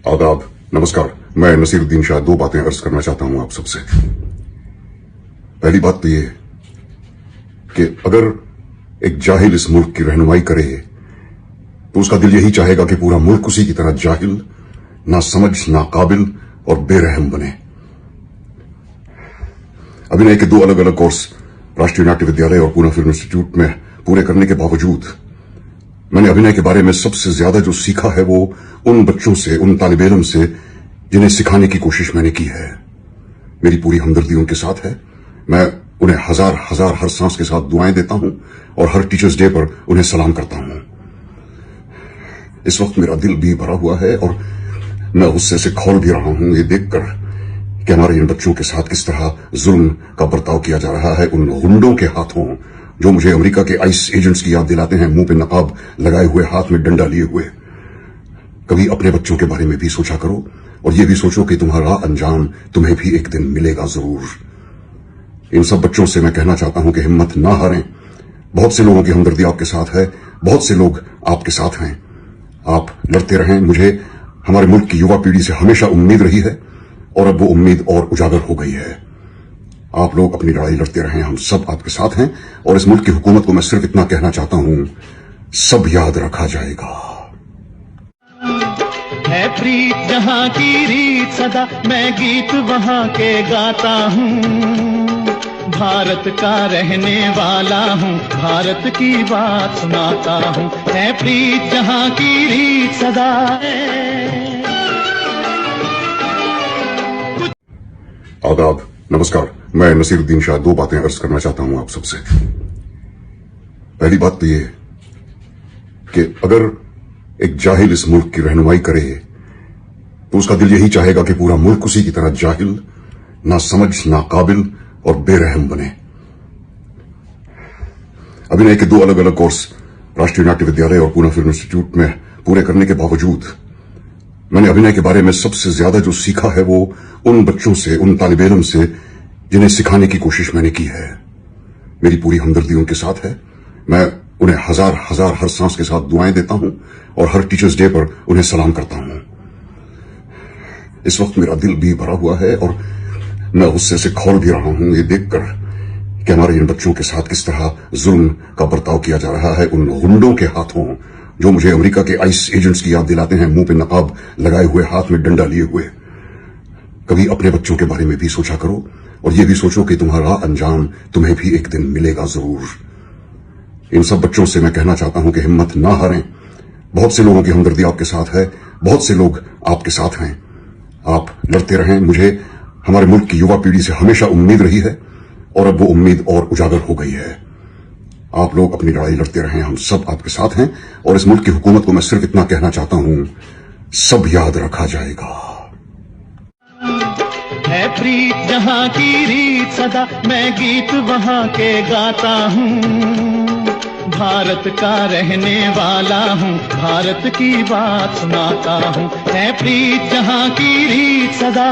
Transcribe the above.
आदाब, नमस्कार। मैं नसीरुद्दीन शाह दो बातें अर्ज करना चाहता हूं आप सबसे। पहली बात तो ये कि अगर एक जाहिल इस मुल्क की रहनुमाई करे तो उसका दिल यही चाहेगा कि पूरा मुल्क उसी की तरह जाहिल, ना समझ, ना काबिल और बेरहम बने। अभिनय के दो अलग अलग कोर्स राष्ट्रीय नाट्य विद्यालय और पूना फिल्म इंस्टीट्यूट में पूरे करने के बावजूद मैंने अभिनय के बारे में सबसे ज्यादा जो सीखा है वो उन बच्चों से, उन तालिब इल्म से जिन्हें सिखाने की कोशिश मैंने की है। मेरी पूरी हमदर्दी उनके साथ है। मैं उन्हें हजार हजार हर सांस के साथ दुआएं देता हूं और हर टीचर्स डे पर उन्हें सलाम करता हूं। इस वक्त मेरा दिल भी भरा हुआ है और मैं गुस्से से खौल भी रहा हूं ये देखकर कि हमारे इन बच्चों के साथ किस तरह जुल्म का बर्ताव किया जा रहा है उन गुंडों के हाथों जो मुझे अमेरिका के आइस एजेंट्स की याद दिलाते हैं, मुंह पे नकाब लगाए हुए, हाथ में डंडा लिए हुए। कभी अपने बच्चों के बारे में भी सोचा करो और ये भी सोचो कि तुम्हारा अंजाम तुम्हें भी एक दिन मिलेगा जरूर। इन सब बच्चों से मैं कहना चाहता हूं कि हिम्मत ना हारें। बहुत से लोगों की हमदर्दी आपके साथ है, बहुत से लोग आपके साथ हैं। आप लड़ते रहें। मुझे हमारे मुल्क की युवा पीढ़ी से हमेशा उम्मीद रही है और अब वो उम्मीद और उजागर हो गई है। आप लोग अपनी लड़ाई लड़ते रहें, हम सब आपके साथ हैं। और इस मुल्क की हुकूमत को मैं सिर्फ इतना कहना चाहता हूं, सब याद रखा जाएगा। है प्रीत जहां की रीत सदा, मैं गीत वहां के गाता हूँ। भारत का रहने वाला हूँ, भारत की बात सुनाता हूँ। है प्रीत जहां की रीत सदा। आदाब, नमस्कार। मैं नसीरुद्दीन शाह दो बातें अर्ज करना चाहता हूं आप सबसे। पहली बात तो ये कि अगर एक जाहिल इस मुल्क की रहनुमाई करे तो उसका दिल यही चाहेगा कि पूरा मुल्क उसी की तरह जाहिल, ना समझ, ना काबिल और बेरहम बने। अभिनय के दो अलग अलग कोर्स राष्ट्रीय नाट्य विद्यालय और पूना फिल्म इंस्टीट्यूट में पूरे करने के बावजूद मैंने अभिनय के बारे में सबसे ज्यादा जो सीखा है वो उन बच्चों से, उन तालिब इल्म से जिन्हें सिखाने की कोशिश मैंने की है। मेरी पूरी हमदर्दी उनके साथ है। मैं उन्हें हजार हजार हर सांस के साथ दुआएं देता हूं और हर टीचर्स डे पर उन्हें सलाम करता हूं। इस वक्त मेरा दिल भी भरा हुआ है और मैं गुस्से से खौल भी रहा हूं ये देखकर कि हमारे इन बच्चों के साथ किस तरह जुल्म का बर्ताव किया जा रहा है उन गुंडों के हाथों जो मुझे अमेरिका के आइस एजेंट्स की याद दिलाते हैं, मुंह पे नकाब लगाए हुए, हाथ में डंडा लिए हुए। कभी अपने बच्चों के बारे में भी सोचा करो और ये भी सोचो कि तुम्हारा अंजाम तुम्हें भी एक दिन मिलेगा जरूर। इन सब बच्चों से मैं कहना चाहता हूं कि हिम्मत ना हारें। बहुत से लोगों की हमदर्दी आपके साथ है, बहुत से लोग आपके साथ हैं। आप लड़ते रहें। मुझे हमारे मुल्क की युवा पीढ़ी से हमेशा उम्मीद रही है और अब वो उम्मीद और उजागर हो गई है। आप लोग अपनी लड़ाई लड़ते रहें, हम सब आपके साथ हैं। और इस मुल्क की हुकूमत को मैं सिर्फ इतना कहना चाहता हूं, सब याद रखा जाएगा। है प्रीत जहां की रीत सदा, मैं गीत वहां के गाता हूँ। भारत का रहने वाला हूँ, भारत की बात सुनाता हूँ। है प्रीत जहां की रीत सदा।